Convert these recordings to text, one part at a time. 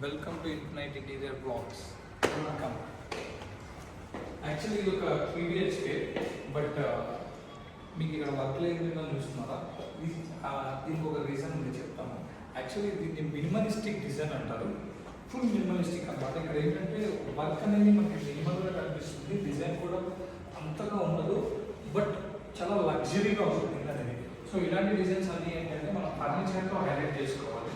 Welcome to Infinite Interior Blogs. Welcome. Actually ఇది ఒక 3 BHK, but మీకు ఇక్కడ వర్క్ లేకుండా చూస్తున్నారా? దీనికి ఒక రీజన్ ఉంది, చెప్తాను. యాక్చువల్లీ దీన్ని మినిమలిస్టిక్ డిజైన్ అంటారు. ఫుల్ మినిమలిస్టిక్ అన్నమాట. ఇక్కడ ఏంటంటే వర్క్ అనేది మనకి మినిమల్గా కనిపిస్తుంది, డిజైన్ కూడా అంతగా ఉండదు, బట్ చాలా లగ్జరీగా ఉంటుంది అనేది. సో ఇలాంటి డిజైన్స్ అన్నీ ఏంటంటే మనం ఫర్నిచర్తో హైలైట్ చేసుకోవాలి.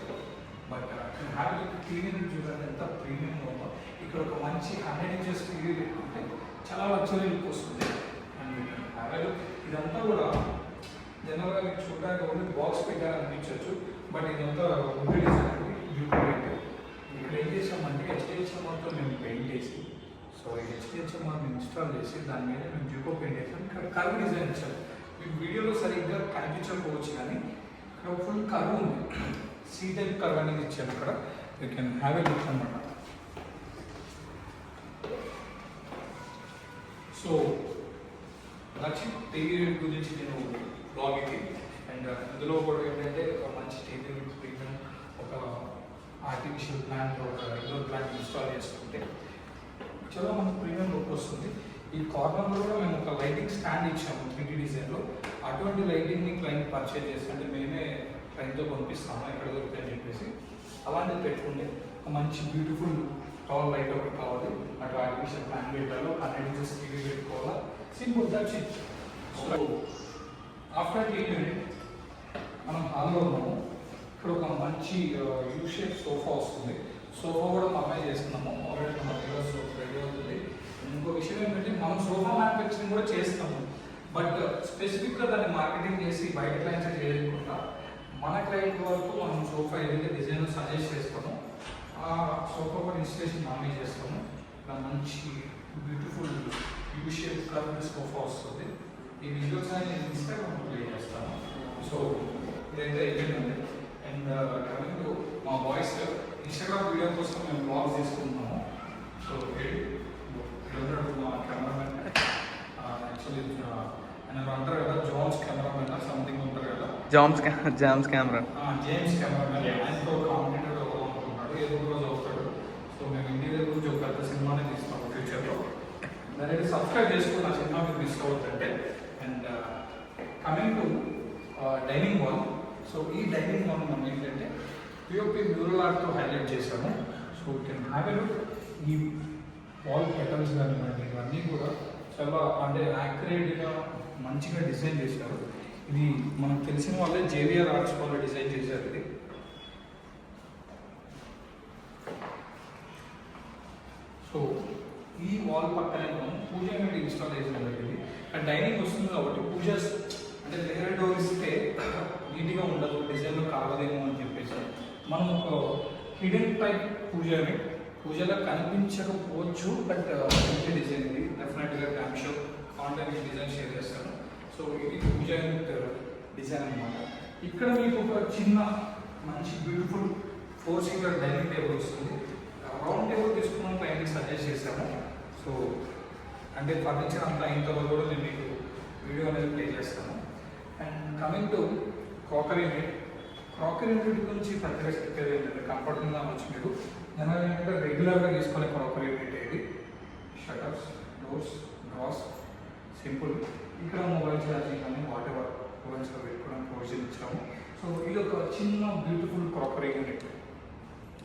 బట్ హ్యాపీ క్లీనింగ్ చూడండి ఎంత ప్రీమియం ఉందో. ఇక్కడ ఒక మంచి 100 inches టీవీ పెట్టుకుంటే చాలా లగ్జరీ లుక్ వస్తుంది. అండ్ హ్యాపీ లుక్ ఇదంతా కూడా జనరల్గా మీకు చూడడానికి ఓన్లీ బాక్స్ పెట్టారనిపించవచ్చు, బట్ ఇదంతా వుడ్ డిజైన్ అండి. ఇక్కడ ఏం చేసామంటే HDHMRతో మేము పెయింట్ చేసి, సో HDHMR ఇన్స్టాల్ చేసి దాని మీద మేము జూకో పెయింట్ చేసాం. ఇక్కడ కర్వ్ డిజైన్ ఇచ్చాము. మీకు వీడియోలో సరిగ్గా కనిపించకపోవచ్చు, కానీ ఇక్కడ ఫుల్ కర్వ్ ఉంది. సీ టైప్ కర్వ్ అనేది ఇచ్చాము. ఇక్కడ you can have a look అనమాట. సో నచ్చి టీవీ గురించి నేను బ్లాగ్ ఇది. అండ్ ఇందులో కూడా ఏంటంటే ఒక మంచి టీవీ ప్రీమియం, ఒక ఆర్టిఫిషియల్ ప్లాంట్, ఒక ఇండోర్ ప్లాంట్ ఇన్స్టాల్ చేసుకుంటే చాలా మనకు ప్రీమియం లుక్ వస్తుంది. ఈ కార్నర్లో కూడా మేము ఒక లైటింగ్ స్టాండ్ ఇచ్చాము 3D డిజైన్లో. అటువంటి లైటింగ్ని క్లయింట్ పర్చేజ్ చేసి, అంటే మేమే క్లయింట్తో పంపిస్తాము ఎక్కడ దొరుకుతాయని చెప్పేసి. అలాంటిది పెట్టుకుంటే ఒక మంచి బ్యూటిఫుల్ టాల్ లైట్ ఒకటి కావాలి. అటు ఆర్టిఫిషియల్ ప్లాంట్ పెట్టాలో 100 inches టీవీ పెట్టుకోవాలా, simple that's it. So after TV మనం హాల్లో ఉన్నాము. ఇక్కడ ఒక మంచి యూ షేప్ సోఫా వస్తుంది. సోఫా కూడా మనమే చేస్తున్నాము. ఆల్రెడీ మన దగ్గర సోఫా రెడీ అవుతుంది. ఇంకో విషయం ఏంటంటే మనం సోఫా మ్యానుఫ్యాక్చరింగ్ కూడా చేస్తాము, బట్ స్పెసిఫిక్గా దాన్ని మార్కెటింగ్ చేసి బయట క్లయింట్స్ చేయకుండా మన క్లయింట్ వరకు మనం సోఫా ఏదైతే డిజైన్ సజెస్ట్ చేస్తామో ఆ సోఫా కూడా ఇన్స్టలేషన్ మనమే చేస్తాము. ఇలా మంచి beautiful U shape curve sofa వస్తుంది. ఈ విజువల్స్ అని నేను ఇన్స్టాగ్రామ్ ప్లే చేస్తాను. సో ఇదైతే అయిపోయిందండి. అండ్ కమింగ్ టు మా బాయ్స్, ఇన్స్టాగ్రామ్ వీడియో కోసం మేము బ్లాగ్స్ తీసుకుంటున్నాము. సో మా కెమెరామెన్ యాక్చువల్లీ ఆయన అంటారు కదా, జాన్స్ కెమెరామెన్ సంథింగ్ ఉంటారు కదా, జేమ్స్ కెమెరా జేమ్స్ కెమెరామెన్. ఆయనతో కాంపిటేటర్ అనుకుంటున్నాడు, ఏదో ఒక రోజు అవుతాడు. సో మేము ఇంటీరియర్ గురించి ఒక పెద్ద సినిమానే తీస్తాము ఫ్యూచర్లో. దానికి సబ్స్క్రైబ్ చేసుకుని ఆ సినిమా మీకు మిస్ అవుతుందంటే. And coming to dining wall. So ఈ డైనింగ్ వాల్ మనం ఏంటంటే పిఓపి మ్యూరల్ ఆర్ట్తో హైలైట్ చేశాము. So you can have a look. ఈ వాల్ పెటల్స్ కానివ్వండి, ఇవన్నీ కూడా చాలా అంటే యాక్యురేట్గా మంచిగా డిజైన్ చేశారు. ఇది మనకు తెలిసిన వాళ్ళే JVR ఆర్ట్స్ వాళ్ళు డిజైన్ చేశారు ఇది. సో ఈ వాల్ పక్కనే మనం పూజ యూనిట్ ఇన్స్టాల్ చేసిన జరిగింది. అండ్ డైనింగ్ వస్తుంది కాబట్టి పూజస్ అంటే లేయర్ డోర్ ఇస్తే నీట్గా ఉండదు, డిజైన్లో కావదేమో అని చెప్పేసి మనం ఒక హిడెన్ టైప్ పూజ యూనిట్, పూజలో కనిపించకపోవచ్చు బట్ మంచి డిజైన్ ఇది. డెఫినెట్గా dam show contact design share చేస్తాను. సో ఇది పూజ యూనిట్ డిజైన్ అనమాట. ఇక్కడ మీకు ఒక చిన్న మంచి బ్యూటిఫుల్ 4-seater డైనింగ్ టేబుల్ వస్తుంది. రౌండ్ టేబుల్ తీసుకున్నాం క్లయింట్కి సజెస్ట్ చేశాము. సో అంటే ఫర్నిచర్ అంతా అయిన తర్వాత కూడా నేను మీకు వీడియో అనేది ప్లే చేస్తాను. And coming to crockery unit. Crockery unit గురించి పెద్దగా చెప్పేది ఏంటంటే కంఫర్టబుల్గా అనొచ్చు మీరు. జనరల్ ఏంటంటే రెగ్యులర్గా తీసుకునే క్రాకరీ యూనిట్ ఇది. Shutters, doors, drawers, simple. ఇక్కడ మొబైల్ ఛార్జింగ్ కానీ వాట్ ఎవర్ మొబైల్స్లో పెట్టుకోవడానికి ప్రొవిజన్ ఇచ్చాము. సో ఇది ఒక చిన్న beautiful crockery unit.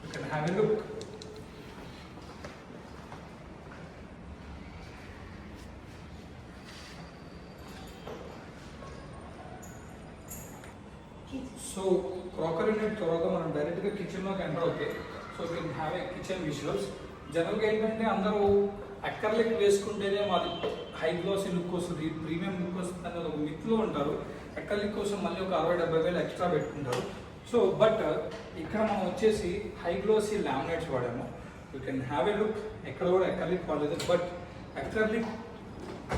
You can have a look. So crockery unit తర్వాత మనం డైరెక్ట్గా కిచెన్లోకి ఎంటర్ అవుతే so you can have a kitchen visuals. జనరల్గా ఏంటంటే అందరూ అక్కర్లెక్ వేసుకుంటేనే మాది హై గ్లాసీ లుక్ వస్తుంది, ప్రీమియం లుక్ వస్తుంది అనేది ఒక మిత్లో ఉంటారు. అక్కర్లిక్ కోసం మళ్ళీ ఒక 60-70 వేలు ఎక్స్ట్రా పెట్టుకుంటారు. సో బట్ ఇక్కడ మనం వచ్చేసి హై గ్లాసీ లామినేట్స్ వాడాము. You can have A look. ఎక్కడ కూడా అక్కర్లిక్ వాడలేదు, బట్ అక్కర్లిక్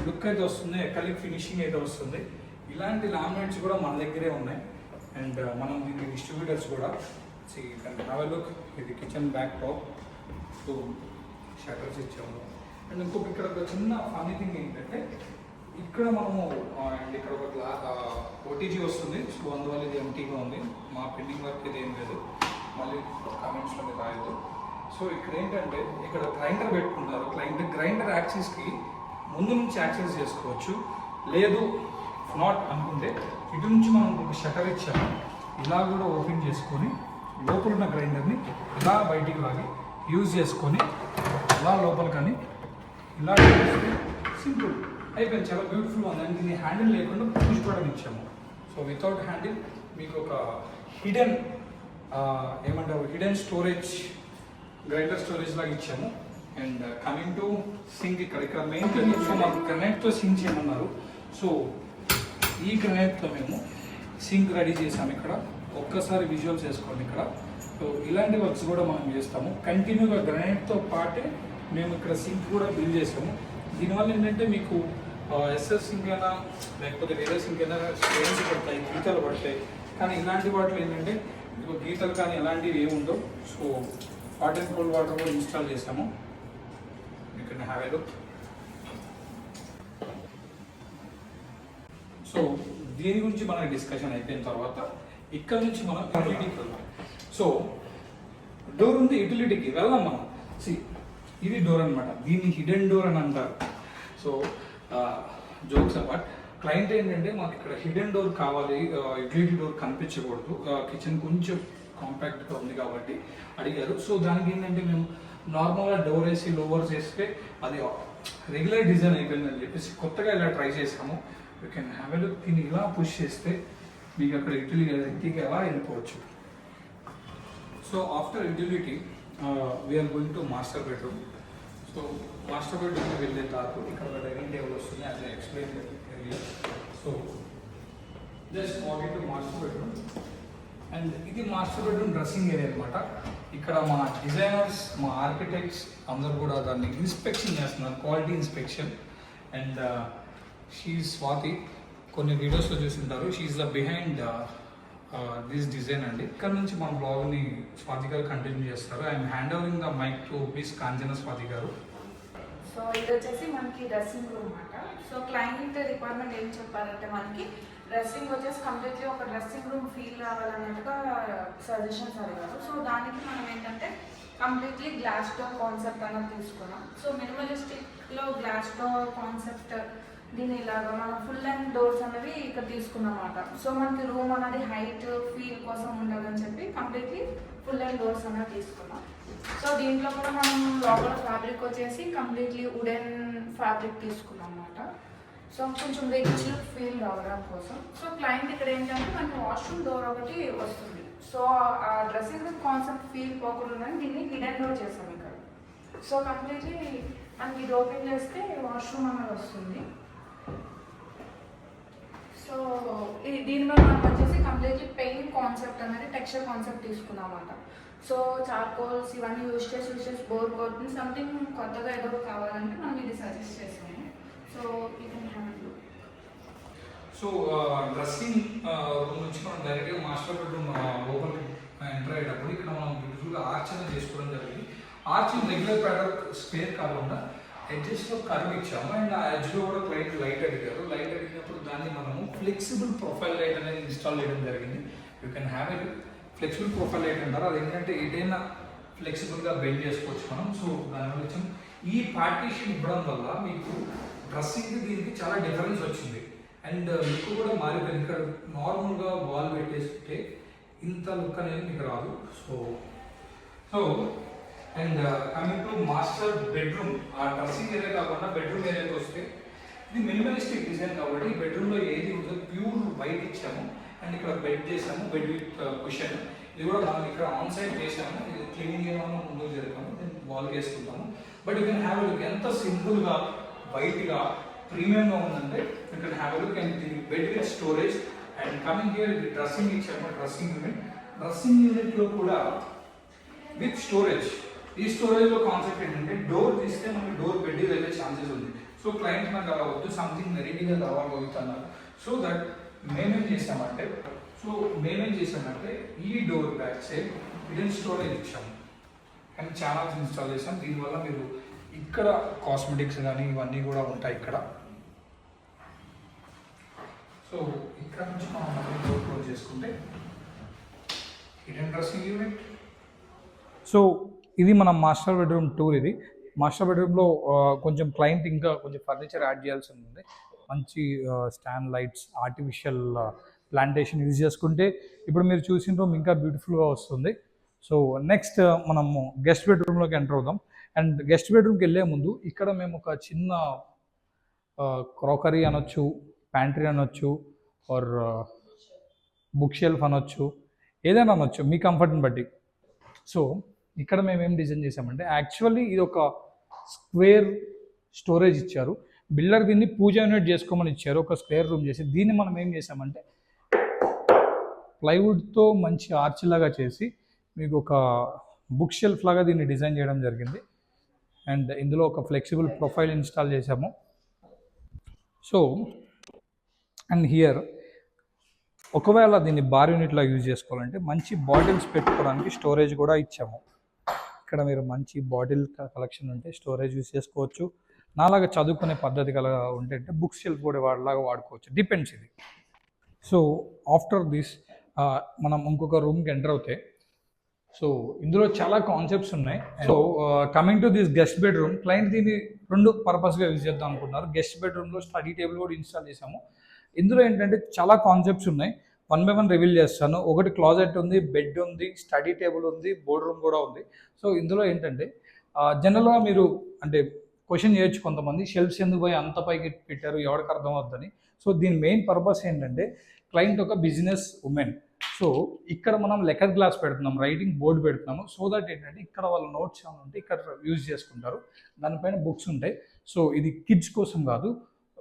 లుక్ అయితే వస్తుంది, అక్కర్లిక్ ఫినిషింగ్ అయితే వస్తుంది. ఇలాంటి లామినేట్స్ కూడా మన దగ్గరే ఉన్నాయి. అండ్ మనం దీనికి డిస్ట్రిబ్యూటర్స్ కూడా you can have a look. ఇది kitchen back top. So shutters ఇచ్చాము. అండ్ ఇంకొక ఇక్కడ ఒక చిన్న ఫన్నీ థింగ్ ఏంటంటే ఇక్కడ మనము అండ్ ఇక్కడ ఒక OTG వస్తుంది. సో అందువల్ల ఇది ఎంటీగా ఉంది. మా పెండింగ్ వర్క్ ఇది ఏం లేదు, మళ్ళీ కామెంట్స్లో రాయదు. సో ఇక్కడ ఏంటంటే ఇక్కడ గ్రైండర్ పెట్టుకుంటారు. గ్రైండర్ యాక్సెస్కి ముందు నుంచి యాక్సెస్ చేసుకోవచ్చు. లేదు నాట్ అనుకుంటే ఇటు నుంచి మనం ఒక షటర్ ఇచ్చాము, ఇలా కూడా ఓపెన్ చేసుకొని లోపల ఉన్న గ్రైండర్ని ఇలా బయటికి లాగి యూజ్ చేసుకొని ఇలా లోపల కానీ ఇలా సింపుల్ అయిపోయింది. చాలా బ్యూటిఫుల్ ఉంది. అండ్ దీన్ని హ్యాండిల్ లేకుండా పుష్ బటన్ ఇచ్చాము. సో వితౌట్ హ్యాండిల్ మీకు ఒక హిడెన్ ఏమంటారు హిడెన్ స్టోరేజ్ గ్రైండర్ స్టోరేజ్ లాగా ఇచ్చాము. అండ్ కమింగ్ టు సింక్ ఇక్కడ మెయిన్ సో మాకు గ్రనైట్తో సింక్ చేయమన్నారు. సో ఈ గ్రనైట్తో మేము సింక్ రెడీ చేసాము. ఇక్కడ ఒక్కసారి విజువల్స్ వేసుకోండి ఇక్కడ. సో ఇలాంటి వర్క్స్ కూడా మనం చేస్తాము. కంటిన్యూగా గ్రనైట్తో పాటే మేము ఇక్కడ సింక్ కూడా బిల్డ్ చేసాము. దీనివల్ల ఏంటంటే మీకు ఎస్ఎస్ సింక్ అయినా లేకపోతే వేరే సింక్ అయినా స్టోన్స్ పడతాయి, గీతలు పడతాయి. కానీ ఇలాంటి వాటిలో ఏంటంటే మీకు గీతలు కానీ ఎలాంటివి ఏమి ఉండవు. So hot and cold water కూడా ఇన్స్టాల్ చేసాము. ఇక్కడ హ్యావ్ ఎ లుక్. సో దీని గురించి మన డిస్కషన్ అయిపోయిన తర్వాత ఇక్కడ నుంచి మనం యూటిలిటీకి వెళ్దాం. సో డోర్ ఉంది, యూటిలిటీకి వెళ్దాం మనం. ఇది డోర్ అనమాట. దీన్ని హిడెన్ డోర్ అని అంటారు. సో జోక్స్ అపార్ట్, క్లయింట్ ఏంటంటే మాకు ఇక్కడ హిడెన్ డోర్ కావాలి, యూటిలిటీ డోర్ కనిపించకూడదు, కిచెన్ కొంచెం కాంపాక్ట్గా ఉంది కాబట్టి అడిగారు. సో దానికి ఏంటంటే మేము నార్మల్గా డోర్ వేసి లోవర్స్ వేస్తే అది రెగ్యులర్ డిజైన్ అయిపోయిందని చెప్పేసి కొత్తగా ఇలా ట్రై చేసాము. You can have a look. దీన్ని ఇలా పుష్ చేస్తే మీకు అక్కడ యూటిలిటీకి ఎలా వెళ్ళిపోవచ్చు. So after utility we are going to master bedroom. So master బెడ్రూమ్కి వెళ్ళే దాకా ఇక్కడ ఒక డైనింగ్ టేబుల్ వస్తుంది, as I explain earlier. So just walking to master bedroom. And ఇది మాస్టర్ బెడ్రూమ్ డ్రెస్సింగ్ ఏరియా అనమాట. ఇక్కడ మా డిజైనర్స్, మా ఆర్కిటెక్ట్స్ అందరు కూడా దాన్ని ఇన్స్పెక్షన్ చేస్తున్నారు, quality inspection. And she Swathi, కొన్ని వీడియోస్లో చూసింటారు. She the behind this design అండి. ఇక్కడ నుంచి మన బ్లాగ్ని స్వాతి గారు కంటిన్యూ చేస్తారు. I'm hand overing the mic to please Kanchana Swathi garu. So ఇది వచ్చేసి మనకి డ్రెస్సింగ్ రూమ్ అన్నమాట. సో క్లయింట్ రిక్వైర్మెంట్ ఏం చెప్పారంటే మనకి డ్రెస్సింగ్ వచ్చేసి కంప్లీట్లీ ఒక డ్రెస్సింగ్ రూమ్ ఫీల్ రావాలన్నట్టుగా సజెషన్స్ అడిగారు. సో దానికి మనం ఏంటంటే కంప్లీట్లీ గ్లాస్ డోర్ కాన్సెప్ట్ అన్నది తీసుకున్నాం. సో మినిమలిస్టిక్లో గ్లాస్ డోర్ కాన్సెప్ట్ దీని ఇలాగా మనం ఫుల్ లెంగ్త్ డోర్స్ అనేవి ఇక్కడ తీసుకున్నాం అన్నమాట. సో మనకి రూమ్ అనేది హైట్ ఫీల్ కోసం ఉండాలని చెప్పి కంప్లీట్లీ ఫుల్ లెంగ్త్ డోర్స్ అనేవి తీసుకున్నాం. సో దీంట్లో కూడా మనం లోపల ఫ్యాబ్రిక్ వచ్చేసి కంప్లీట్లీ వుడెన్ ఫ్యాబ్రిక్ తీసుకున్నాం అన్నమాట. సో కొంచెం రిచ్ లుక్ ఫీల్ రావడం కోసం. సో క్లయింట్ ఇక్కడ ఏంటంటే మనకి వాష్రూమ్ డోర్ ఒకటి వస్తుంది. సో ఆ డ్రెస్సింగ్ రూమ్ కాన్సెప్ట్ ఫీల్ పోకుండా దీన్ని హిడెన్ డోర్ చేసాం ఇక్కడ. సో కంప్లీట్లీ మనకి ఇది ఓపెన్ చేస్తే వాష్రూమ్ అనేది వస్తుంది. సో దీనిలో మనం వచ్చేసి కంప్లీట్లీ పెయింట్ కాన్సెప్ట్ అనేది టెక్స్చర్ కాన్సెప్ట్ తీసుకున్నాం అన్నమాట. సో చార్కోల్స్ ఇవన్నీ యూజ్ చేసి బోర్ కొడుతుంది, సంథింగ్ కొత్తగా ఏదో కావాలంటే మనం ఇది సజెస్ట్ చేసాము. సో ఇది సో డ్రెస్సింగ్ రూమ్ నుంచి మనం డైరెక్ట్గా మాస్టర్ బెడ్రూమ్ లోపలికి ఎంటర్ అయ్యేటప్పుడు ఇక్కడ మనం బ్యూటిఫుల్గా ఆర్చ్ అనేది చేసుకోవడం జరిగింది. ఆర్చ్ రెగ్యులర్ ప్యాటర్న్ స్క్వేర్ కాకుండా ఎడ్జెస్లో కర్వ్ ఇచ్చాము. అండ్ ఆ ఎడ్జ్లో కూడా క్లయింట్ లైట్ అడిగారు. లైట్ అడిగినప్పుడు దాన్ని మనము ఫ్లెక్సిబుల్ ప్రొఫైల్ లైట్ అనేది ఇన్స్టాల్ చేయడం జరిగింది. You can have a flexible profile light అంటారు. అది ఏంటంటే ఏదైనా ఫ్లెక్సిబుల్గా బెండ్ చేసుకోవచ్చు మనం. సో దానివల్ల ఇచ్చాము. ఈ పార్టీషన్ ఇవ్వడం వల్ల మీకు డ్రెస్సింగ్కి దీనికి చాలా డిఫరెన్స్ వచ్చింది. అండ్ లుక్ కూడా మారిపోయింది. ఇక్కడ నార్మల్గా వాల్ పెట్టేస్తే ఇంత లుక్ అనేది మీకు రాదు. So and coming to master bedroom, ఆ డ్రెస్సింగ్ ఏరియా కాకుండా బెడ్రూమ్ ఏరియాకి వస్తే ఇది మినిమలిస్టిక్ డిజైన్ కాబట్టి బెడ్రూమ్లో ఏది ఉండదు, ప్యూర్ వైట్ ఇచ్చాము. అండ్ ఇక్కడ బెడ్ చేసాము, బెడ్ విత్ కుషన్. ఇది కూడా మనం ఇక్కడ ఆన్ సైడ్ చేసాము. ఇది క్లీనింగ్ ఏమైనా ముందుకు జరుగుతాము, వాల్ వేసుకుంటాము. But you can have look ఎంత సింపుల్గా వైట్గా ప్రీమియంగా ఉందంటే you can have look. And దీనికి bed with storage. And coming here ఇది డ్రెస్సింగ్ ఇచ్చాము, డ్రెస్సింగ్ యూనిట్లో కూడా విత్ స్టోరేజ్. ఈ స్టోరేజ్లో కాన్సెప్ట్ ఏంటంటే డోర్ తీస్తే మనకి డోర్ బెడ్ వెళ్ళే ఛాన్సెస్ ఉంది. సో క్లయింట్ నాకు అలా వద్దు, సంథింగ్ వెరైటీగా కావాలవుతున్నారు. సో దట్ మేమేం చేసామంటే ఈ door back side hidden storage ఇచ్చాము అండ్ ఛానల్స్ ఇన్స్టాల్ చేసాం. దీనివల్ల మీరు ఇక్కడ కాస్మెటిక్స్ కానీ ఇవన్నీ కూడా ఉంటాయి ఇక్కడ. సో ఇక్కడ నుంచి మనం డోర్ క్లోజ్ చేసుకుంటే హిడెన్ డ్రెస్సింగ్ యూనిట్. సో ఇది మన మాస్టర్ బెడ్రూమ్ టూర్. ఇది మాస్టర్ బెడ్రూమ్లో కొంచెం క్లయింట్ ఇంకా కొంచెం ఫర్నిచర్ యాడ్ చేయాల్సి ఉంది. మంచి stand lights, artificial plantation use చేసుకుంటే ఇప్పుడు మీరు చూసిన రూమ్ ఇంకా బ్యూటిఫుల్గా వస్తుంది. సో నెక్స్ట్ మనము గెస్ట్ బెడ్రూమ్లోకి ఎంటర్ అవుదాం. అండ్ గెస్ట్ బెడ్రూమ్కి వెళ్ళే ముందు ఇక్కడ మేము ఒక చిన్న క్రాకరీ అనొచ్చు, ప్యాంట్రీ అనొచ్చు, ఆర్ బుక్ షెల్ఫ్ అనొచ్చు, ఏదైనా అనొచ్చు మీ కంఫర్ట్ని బట్టి. సో ఇక్కడ మేము ఏం డిజైన్ చేసామంటే యాక్చువల్లీ ఇది ఒక స్క్వేర్ స్టోరేజ్ ఇచ్చారు. బిల్డర్ దీన్ని పూజ యూనిట్ చేసుకోమని ఇచ్చారు, ఒక స్క్వేర్ రూమ్ చేసి. దీన్ని మనం ఏం చేసామంటే ప్లైవుడ్తో మంచి ఆర్చ్ లాగా చేసి మీకు ఒక బుక్ షెల్ఫ్ లాగా దీన్ని డిజైన్ చేయడం జరిగింది. అండ్ ఇందులో ఒక ఫ్లెక్సిబుల్ ప్రొఫైల్ ఇన్స్టాల్ చేసాము. సో అండ్ హియర్ ఒకవేళ దీన్ని బార్ యూనిట్లా యూజ్ చేసుకోవాలంటే మంచి బాటిల్స్ పెట్టుకోవడానికి స్టోరేజ్ కూడా ఇచ్చాము. ఇక్కడ మీరు మంచి బాటిల్ కలెక్షన్ ఉంటే స్టోరేజ్ యూజ్ చేసుకోవచ్చు. నాలాగా చదువుకునే పద్ధతి కలగా ఉంటే బుక్ షెల్ఫ్ కూడా వాడిలాగా వాడుకోవచ్చు, డిపెండ్స్ ఇది. సో ఆఫ్టర్ దిస్ మనం ఇంకొక రూమ్కి ఎంటర్ అవుతే, సో ఇందులో చాలా కాన్సెప్ట్స్ ఉన్నాయి. So coming to this guest bedroom, client దీన్ని 2 పర్పస్గా యూజ్ చేద్దాం అనుకున్నారు. గెస్ట్ బెడ్రూమ్లో స్టడీ టేబుల్ కూడా ఇన్స్టాల్ చేసాము. ఇందులో ఏంటంటే చాలా కాన్సెప్ట్స్ ఉన్నాయి, 1 by 1 రివీల్ చేస్తాను. ఒకటి క్లాజెట్ ఉంది, బెడ్ ఉంది, స్టడీ టేబుల్ ఉంది, బోర్డ్ రూమ్ కూడా ఉంది. సో ఇందులో ఏంటంటే జనరల్గా మీరు అంటే క్వశ్చన్ చేయొచ్చు కొంతమంది, షెల్ఫ్స్ ఎందుకు పోయి అంత పైకి పెట్టారు, ఎవరికి అర్థం అవుతుందని. సో దీని మెయిన్ పర్పస్ ఏంటంటే క్లయింట్ ఒక బిజినెస్ ఉమెన్. సో ఇక్కడ మనం లెక్కర్ గ్లాస్ పెడుతున్నాం, రైటింగ్ బోర్డు పెడుతున్నాము. సో దట్ ఏంటంటే ఇక్కడ వాళ్ళ నోట్స్ ఏమైనా ఉంటే ఇక్కడ యూజ్ చేసుకుంటారు, దానిపైన బుక్స్ ఉంటాయి. సో ఇది కిడ్స్ కోసం కాదు,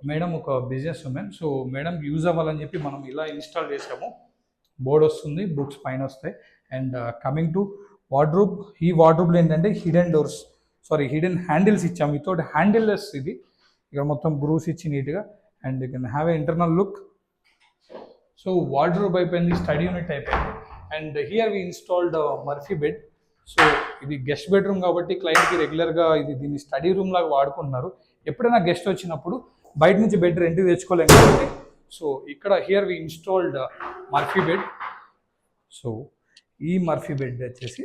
మేడం ఒక బిజినెస్ ఉమెన్, సో మేడంకి యూజ్ అవ్వాలని చెప్పి మనం ఇలా ఇన్స్టాల్ చేసాము. బోర్డ్ వస్తుంది, బుక్స్ పైన వస్తాయి. అండ్ కమింగ్ టు వార్డ్రూబ్, ఈ వార్డ్రూబ్లో ఏంటంటే హిడెన్ హ్యాండిల్స్ ఇచ్చాము. వితౌట్ హ్యాండిల్లెస్ ఇది. ఇక్కడ మొత్తం గ్రూస్ ఇచ్చి నీట్గా, and you can have a internal look. So wardrobe అయిపోయింది, స్టడీ యూనిట్ అయిపోయింది. And here we installed Murphy bed. So ఇది గెస్ట్ బెడ్రూమ్ కాబట్టి క్లయింట్కి రెగ్యులర్గా దీన్ని స్టడీ రూమ్ లాగా వాడుకుంటున్నారు. ఎప్పుడైనా గెస్ట్ వచ్చినప్పుడు బయట నుంచి బెడ్ రెంట్కి తెచ్చుకోలేము కాబట్టి సో ఇక్కడ here we installed Murphy bed. So ఈ మర్ఫీ బెడ్ వచ్చేసి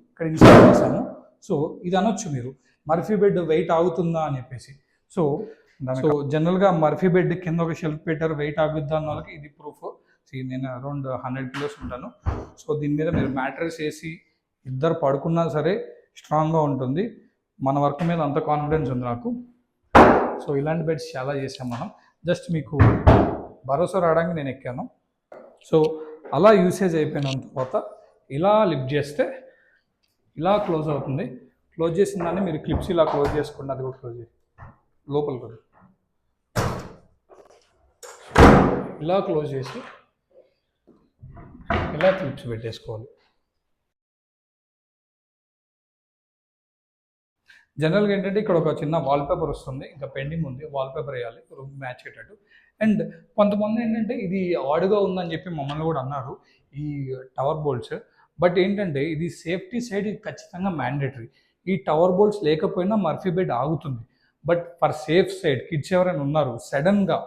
ఇక్కడ ఇన్స్టాల్ చేసాము. సో ఇది అనొచ్చు మీరు, మర్ఫీ బెడ్ వెయిట్ ఆగుతుందా అని చెప్పేసి. సో జనరల్గా మర్ఫీ బెడ్ కింద ఒక షెల్ఫ్ పెట్టారు, వెయిట్ ఆగుద్దా అన్న వాళ్ళకి ఇది ప్రూఫ్. నేను అరౌండ్ 100 kilos ఉంటాను. సో దీని మీద మీరు మ్యాట్రెస్ వేసి ఇద్దరు పడుకున్నా సరే స్ట్రాంగ్గా ఉంటుంది. మన వర్క్ మీద అంత కాన్ఫిడెన్స్ ఉంది నాకు. సో ఇలాంటి బెడ్స్ చాలా చేసాం మనం, జస్ట్ మీకు భరోసా రావడానికి నేను ఎక్కాను. సో అలా యూసేజ్ అయిపోయిన తర్వాత ఇలా లిఫ్ట్ చేస్తే ఇలా క్లోజ్ అవుతుంది. క్లోజ్ చేసిన దాన్ని మీరు క్లిప్స్ ఇలా క్లోజ్ చేసుకోండి, అది కూడా క్లోజ్ చేసి లోపల కూడా ఇలా క్లోజ్ చేసి ఇలా క్లిప్స్ పెట్టేసుకోవాలి. జనరల్గా ఏంటంటే ఇక్కడ ఒక చిన్న వాల్పేపర్ వస్తుంది, ఇంకా పెండింగ్ ఉంది, వాల్పేపర్ వేయాలి రూమ్ మ్యాచ్ అయ్యేటట్టు. అండ్ కొంతమంది ఏంటంటే ఇది ఆడుగా ఉందని చెప్పి మమ్మల్ని కూడా అన్నారు ఈ టవర్ బోల్ట్స్. బట్ ఏంటంటే ఇది సేఫ్టీ సైడ్ ఇది ఖచ్చితంగా మ్యాండేటరీ. ఈ టవర్ బోల్ట్స్ లేకపోయినా మర్ఫీ బెడ్ ఆగుతుంది. But for safe side kids ఎవరైనా ఉన్నారు సడన్గా,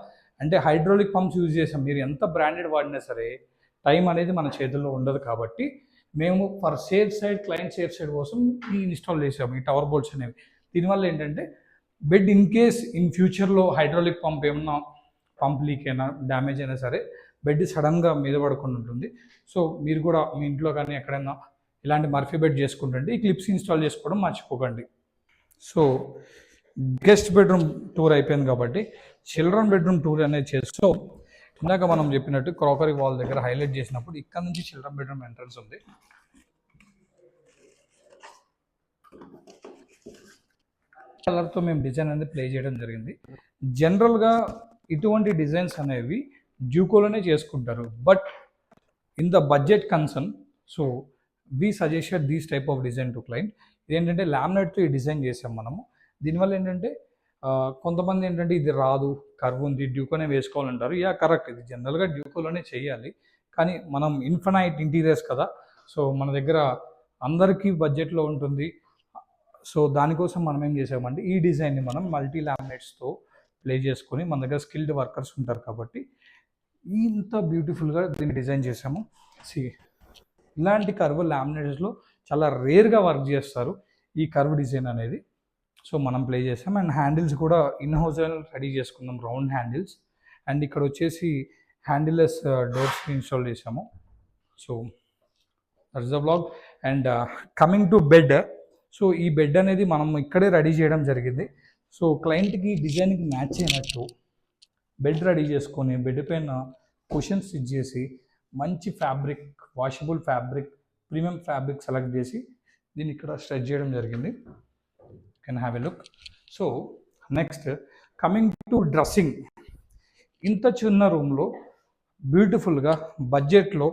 అంటే హైడ్రాలిక్ పంప్స్ యూజ్ చేసాం, మీరు ఎంత బ్రాండెడ్ వాడినా సరే టైం అనేది మన చేతుల్లో ఉండదు. కాబట్టి మేము for safe side, client safe side కోసం ఈ ఇన్స్టాల్ చేసాము ఈ టవర్ బోల్ట్స్ అనేవి. దీనివల్ల ఏంటంటే బెడ్ ఇన్ కేస్ ఇన్ ఫ్యూచర్లో హైడ్రాలిక్ పంప్ ఏమన్నా పంప్ లీక్ అయినా డ్యామేజ్ అయినా సరే బెడ్ సడన్గా మీద పడకుండా ఉంటుంది. సో మీరు కూడా మీ ఇంట్లో కానీ ఎక్కడైనా ఇలాంటి మర్ఫీ బెడ్ చేసుకుంటుంటే ఈ క్లిప్స్ ఇన్స్టాల్ చేసుకోవడం మర్చిపోకండి. సో గెస్ట్ బెడ్రూమ్ టూర్ అయిపోయింది కాబట్టి చిల్డ్రన్ బెడ్రూమ్ టూర్ అనేది చేస్తూ, ఇందాక మనం చెప్పినట్టు క్రాకరీ వాల్ దగ్గర హైలైట్ చేసినప్పుడు ఇక్కడ నుంచి చిల్డ్రన్ బెడ్రూమ్ ఎంట్రన్స్ ఉంది. కలర్తో మేము డిజైన్ అనేది ప్లే చేయడం జరిగింది. జనరల్గా ఇటువంటి డిజైన్స్ అనేవి డ్యూకోలోనే చేసుకుంటారు. But in the budget concern, so we suggested these type of design to client. ఇదేంటంటే లామినేట్తో ఈ డిజైన్ చేసాం మనము. దీనివల్ల ఏంటంటే కొంతమంది ఏంటంటే ఇది రాదు, కర్వ్ ఉంది, డ్యూకోనే వేసుకోవాలంటారు. యా కరెక్ట్, ఇది జనరల్గా డ్యూకోలోనే చేయాలి. కానీ మనం ఇన్ఫినైట్ ఇంటీరియర్స్ కదా, సో మన దగ్గర అందరికీ బడ్జెట్లో ఉంటుంది. సో దానికోసం మనం ఏం చేసామంటే ఈ డిజైన్ని మనం మల్టీ లామినేట్స్తో ప్లే చేసుకొని, మన దగ్గర స్కిల్డ్ వర్కర్స్ ఉంటారు కాబట్టి ఇంత బ్యూటిఫుల్గా దీన్ని డిజైన్ చేసాము. సి ఇలాంటి కర్వ్ లామినేట్స్లో చాలా రేర్గా వర్క్ చేస్తారు ఈ కర్వ్ డిజైన్ అనేది. సో మనం ప్లే చేసాం. అండ్ హ్యాండిల్స్ కూడా ఇన్ హౌస్ రెడీ చేసుకున్నాం, రౌండ్ హ్యాండిల్స్. అండ్ ఇక్కడ వచ్చేసి హ్యాండిల్లెస్ డోర్స్కి ఇన్స్టాల్ చేసాము. So that's the blog. And coming to bed. So ఈ బెడ్ అనేది మనం ఇక్కడే రెడీ చేయడం జరిగింది. సో క్లయింట్కి డిజైన్కి మ్యాచ్ అయినట్టు బెడ్ రెడీ చేసుకొని బెడ్ పైన కుషన్స్ ఇచ్చేసి మంచి fabric, washable fabric, premium fabric select చేసి దీన్ని ఇక్కడ స్ట్రెచ్ చేయడం జరిగింది. Can have a look. So next coming to dressing. ఇంత చిన్న రూమ్లో బ్యూటిఫుల్గా బడ్జెట్లో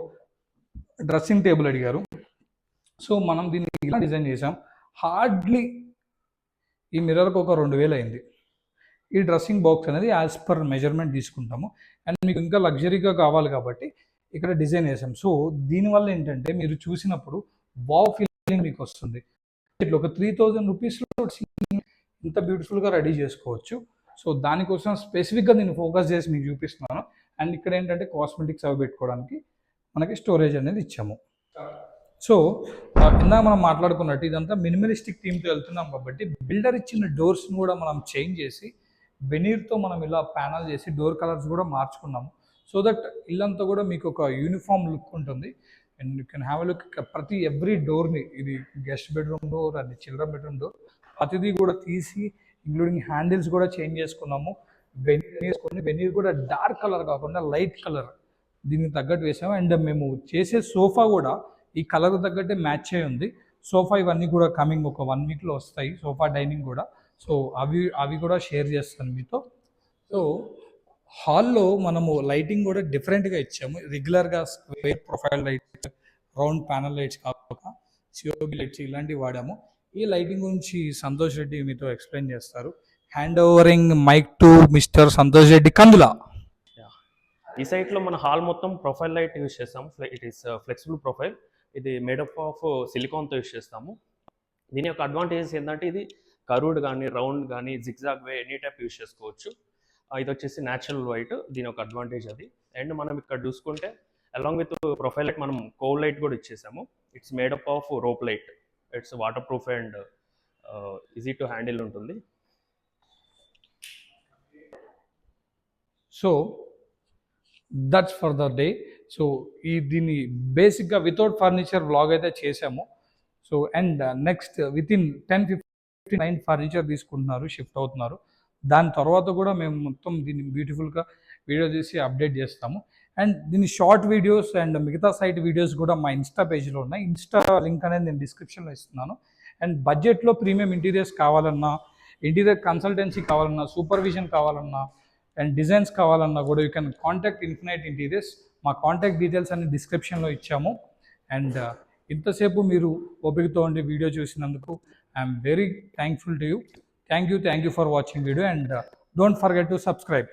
డ్రెస్సింగ్ టేబుల్ అడిగారు. సో మనం దీన్ని ఇలా డిజైన్ చేసాం. హార్డ్లీ ఈ మిర్రర్కి ఒక 2000 అయింది. ఈ డ్రెస్సింగ్ బాక్స్ అనేది యాజ్ పర్ మెజర్మెంట్ తీసుకుంటాము. అండ్ మీకు ఇంకా లగ్జరీగా కావాలి కాబట్టి ఇక్కడ డిజైన్ చేసాం. సో దీనివల్ల ఏంటంటే మీరు చూసినప్పుడు వావ్ ఫీలింగ్ మీకు వస్తుంది. ఇట్లా ఒక 3000 రూపీస్లో ఇంత బ్యూటిఫుల్గా రెడీ చేసుకోవచ్చు. సో దానికోసం స్పెసిఫిక్గా నేను ఫోకస్ చేసి మీకు చూపిస్తున్నాను. అండ్ ఇక్కడ ఏంటంటే కాస్మెటిక్స్ అవి పెట్టుకోవడానికి మనకి స్టోరేజ్ అనేది ఇచ్చాము. సో ఇందాక మనం మాట్లాడుకున్నట్టు ఇదంతా మినిమలిస్టిక్ థీమ్తో వెళ్తున్నాం కాబట్టి బిల్డర్ ఇచ్చిన డోర్స్ని కూడా మనం చేంజ్ చేసి వెనీర్తో మనం ఇలా ప్యానల్ చేసి డోర్ కలర్స్ కూడా మార్చుకున్నాము. సో దట్ ఇల్లంతా కూడా మీకు ఒక యూనిఫామ్ లుక్ ఉంటుంది. And you can have a look. ప్రతి ఎవ్రీ డోర్ని, ఇది గెస్ట్ బెడ్రూమ్ డోర్, అది చిల్డ్రన్ బెడ్రూమ్ డోర్, ప్రతిదీ కూడా తీసి ఇంక్లూడింగ్ హ్యాండిల్స్ కూడా చేంజ్ చేసుకున్నాము. వెనీర్ కూడా డార్క్ కలర్ కాకుండా లైట్ కలర్ దీనికి తగ్గట్టు వేసాము. అండ్ మేము చేసే సోఫా కూడా ఈ కలర్ తగ్గట్టే మ్యాచ్ అయి ఉంది. సోఫా ఇవన్నీ కూడా కమింగ్ ఒక 1 వీక్లో వస్తాయి. సోఫా డైనింగ్ కూడా. సో అవి కూడా షేర్ చేస్తాను మీతో. సో హాల్లో మనము లైటింగ్ కూడా డిఫరెంట్గా ఇచ్చాము. రెగ్యులర్గా square profile lights, round panel lights కాకుండా సిఓబి లైట్స్ ఇలాంటివి వాడాము. ఈ లైటింగ్ గురించి సంతోష్ రెడ్డి మీతో ఎక్స్ప్లెయిన్ చేస్తారు. Hand overing mic to mister Santosh Reddy Kandula. ఈ సైట్లో మన హాల్ మొత్తం ప్రొఫైల్ లైట్ యూస్ చేస్తాము. It is flexible profile. ఇది మేడప్ ఆఫ్ సిలికాన్తో యూస్ చేస్తాము. దీని యొక్క అడ్వాంటేజెస్ ఏంటంటే ఇది కర్వ్డ్ కానీ రౌండ్ కానీ జిగ్జాగ్ వే ఎనీ టైప్ యూస్ చేసుకోవచ్చు. ఇది వచ్చేసి న్యాచురల్ వైట్, దీని ఒక అడ్వాంటేజ్ అది. అండ్ మనం ఇక్కడ చూసుకుంటే అలాంగ్ విత్ ప్రొఫైల్ లైట్ మనం కోల్ లైట్ కూడా ఇచ్చేసాము. It's made up of rope light. It's waterproof and easy to handle ఉంటుంది. So that's for the day. So దీన్ని బేసిక్గా వితౌట్ ఫర్నిచర్ వ్లాగ్ అయితే చేసాము. So and next with in 10-15 furniture తీసుకుంటున్నారు, shift అవుతున్నారు. దాని తర్వాత కూడా మేము మొత్తం దీన్ని బ్యూటిఫుల్గా వీడియో తీసి అప్డేట్ చేస్తాము. అండ్ దీని షార్ట్ వీడియోస్ అండ్ మిగతా సైట్ వీడియోస్ కూడా మా ఇన్స్టా పేజ్లో ఉన్నాయి. ఇన్స్టా లింక్ అనేది నేను డిస్క్రిప్షన్లో ఇస్తున్నాను. అండ్ బడ్జెట్లో ప్రీమియం ఇంటీరియర్స్ కావాలన్నా, ఇంటీరియర్ కన్సల్టెన్సీ కావాలన్నా, సూపర్విజన్ కావాలన్నా అండ్ డిజైన్స్ కావాలన్నా కూడా you can contact infinite interiors. మా కాంటాక్ట్ డీటెయిల్స్ అన్ని డిస్క్రిప్షన్లో ఇచ్చాము. అండ్ ఇంతసేపు మీరు ఓపికతో ఉండి వీడియో చూసినందుకు I'm very thankful to you. Thank you for watching video. And don't forget to subscribe.